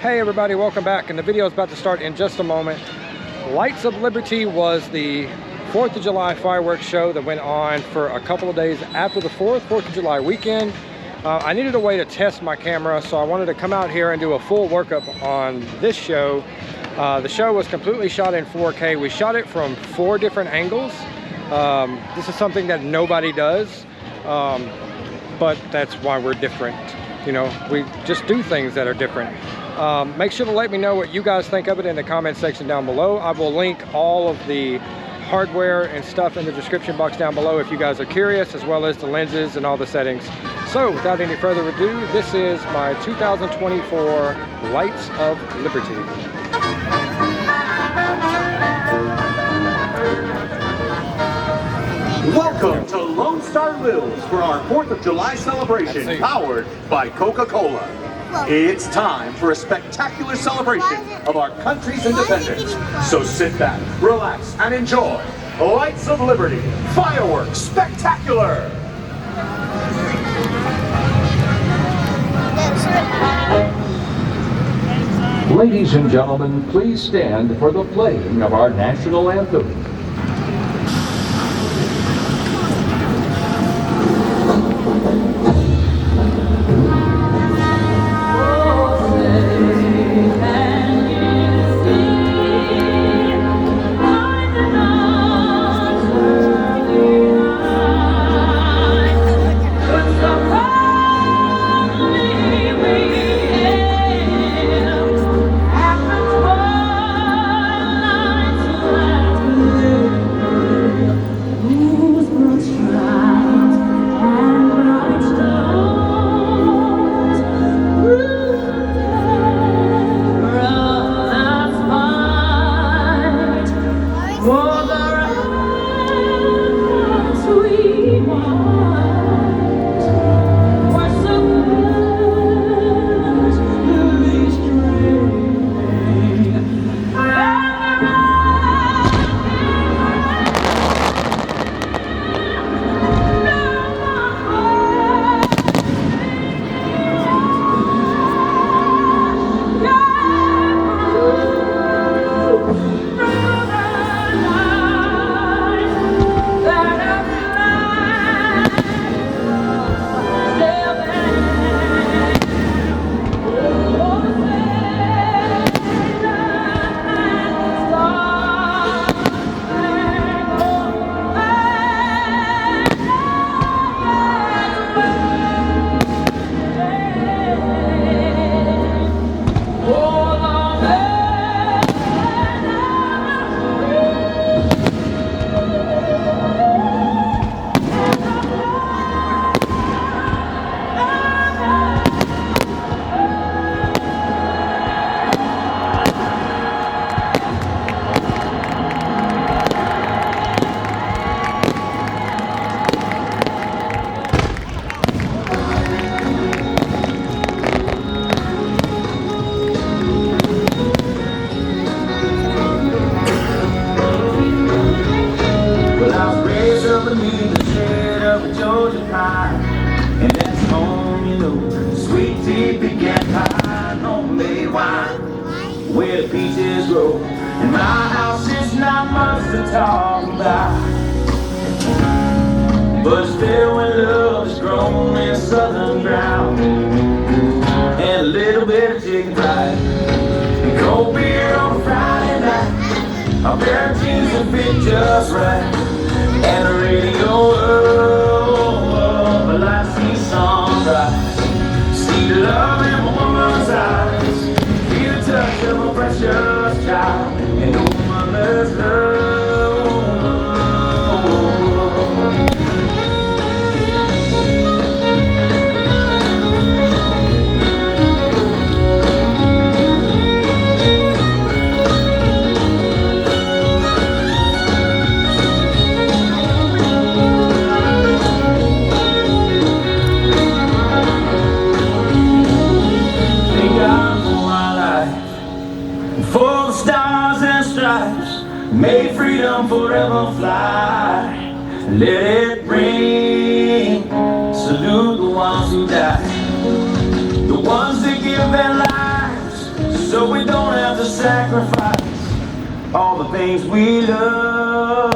Hey everybody, welcome back, and the video is about to start in just a moment. Lights of Liberty was the 4th of July fireworks show that went on for a couple of days after the 4th of July weekend. I needed a way to test my camera, so I wanted to come out here and do a full workup on this show. The show was completely shot in 4K. We shot it from 4 different angles. This is something that nobody does, but that's why we're different. You know, we just do things that are different. Make sure to let me know what you guys think of it in the comment section down below. I will link all of the hardware and stuff in the description box down below if you guys are curious, as well as the lenses and all the settings. So without any further ado, this is my 2024 Lights of Liberty. Welcome to Lone Star Mills for our 4th of July celebration, powered by Coca-Cola. It's time for a spectacular celebration of our country's independence. So sit back, relax, and enjoy Lights of Liberty Fireworks Spectacular! Ladies and gentlemen, please stand for the playing of our national anthem. And that's home, you know, sweet tea, pecan pie, homemade wine, where the peaches grow. And my house is not much to talk about, but still when love is grown in southern ground, and a little bit of chicken fried, and cold beer on Friday night, a pair of jeans that fit just right, and the radio but I see sunrise, see the love in my woman's eyes, feel the touch of my precious child, and know my mother's love. May freedom forever fly, let it ring, salute the ones who die, the ones that give their lives all the things we love,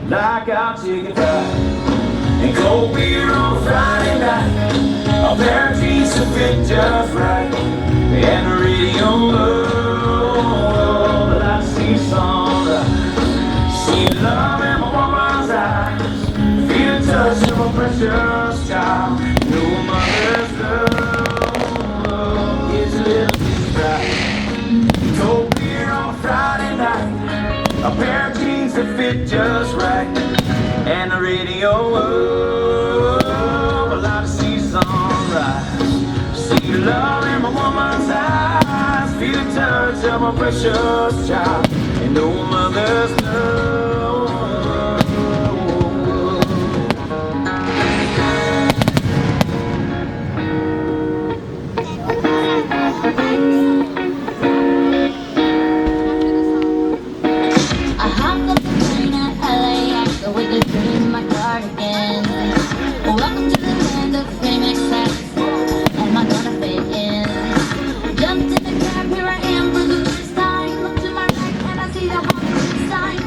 like our chicken fried and cold beer on a Friday night. A pair of jeans to fit just right, and the radio low. But I see sunrise, see love in my woman's eyes, feel the touch of my precious child. No mother's love is a little bit dry. Cold beer on a Friday night, a pair of jeans that fit just right, and the radio up. Well, I see sunrise, see love in my woman's eyes, feel the touch of my precious child, and no mother's love. I hopped up the train at LAX with a dream in my cardigan. Welcome to the land of GriffinXRanger. Am I gonna fit in? Jumped in the cab, here I am for the first time. Look to my right and I see the Hollywood sign.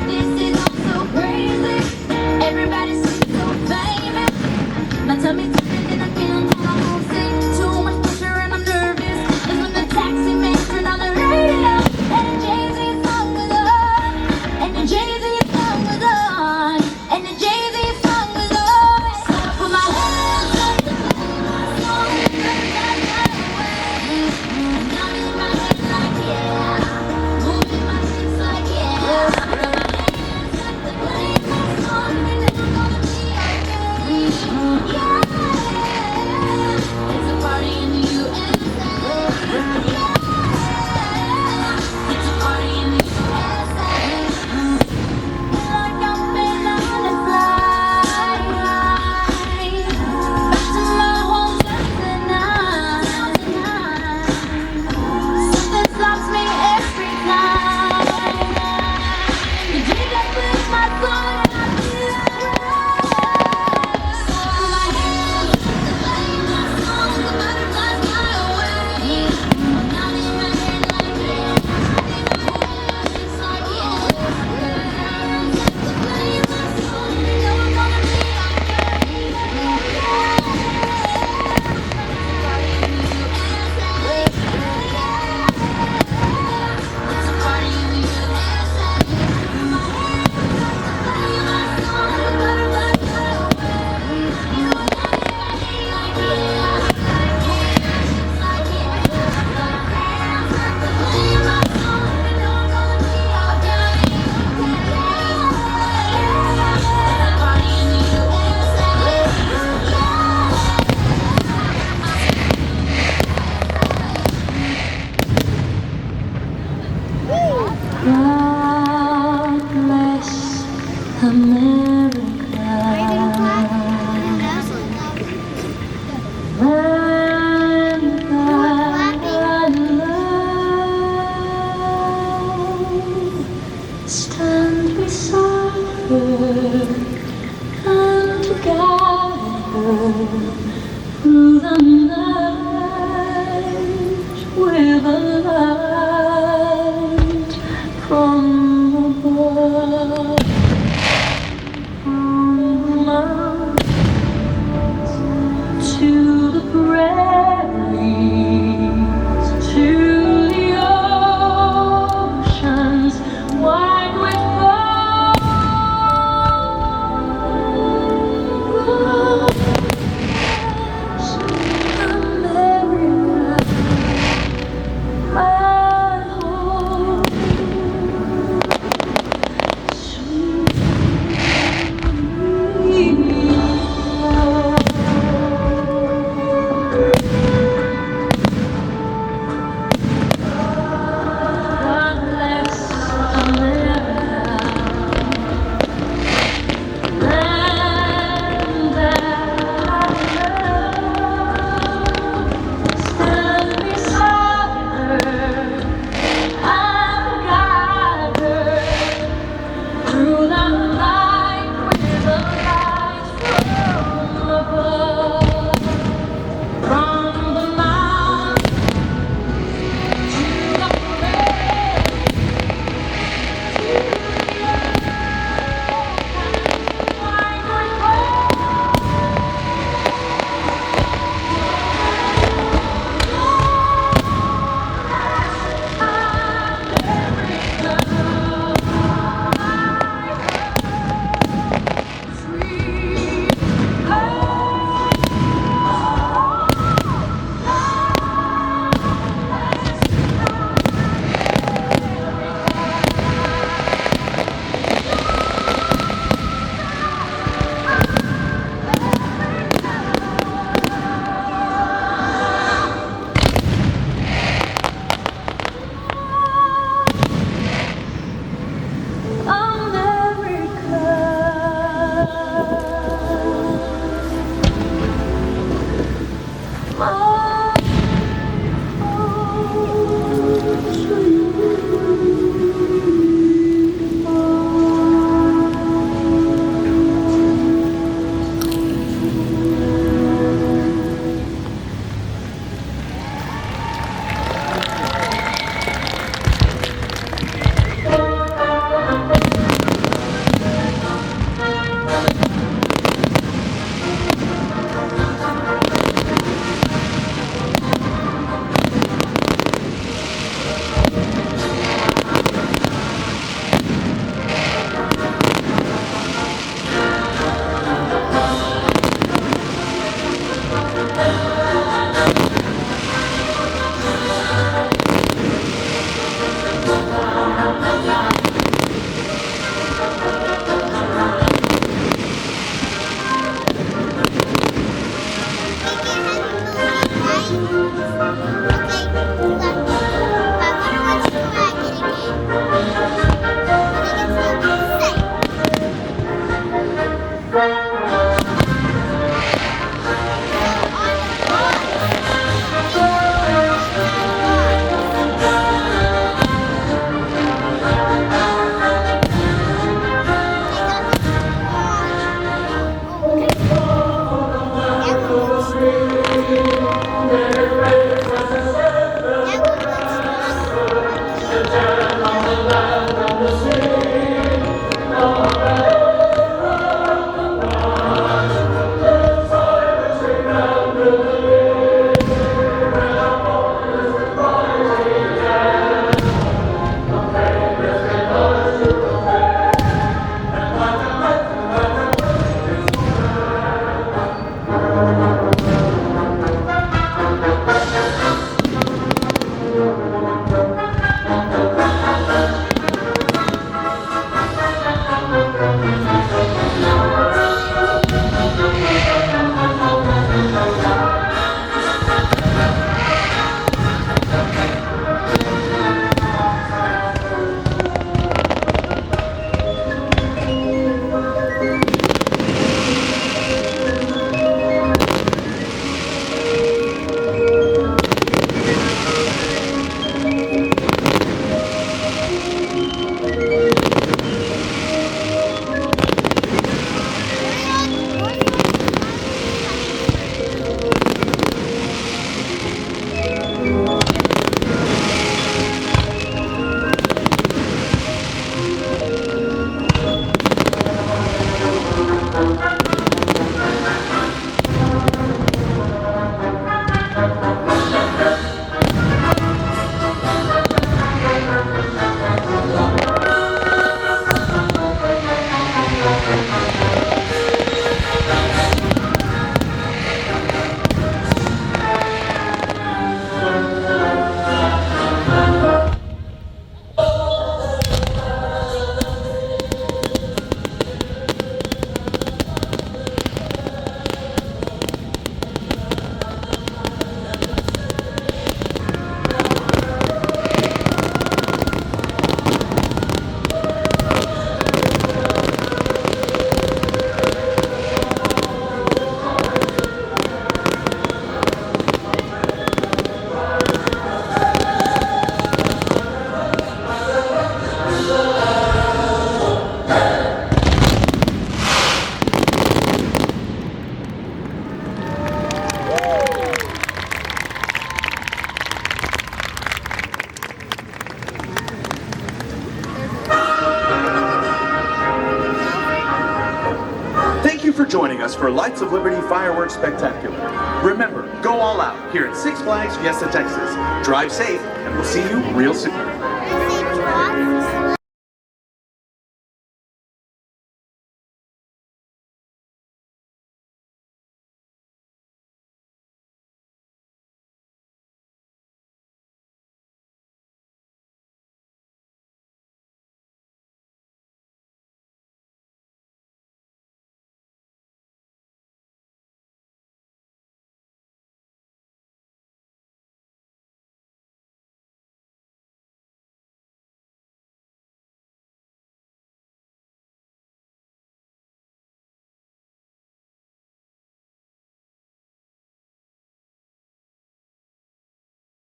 joining us for Lights of Liberty Fireworks Spectacular. Remember, go all out here at Six Flags Fiesta, Texas. Drive safe, and we'll see you real soon.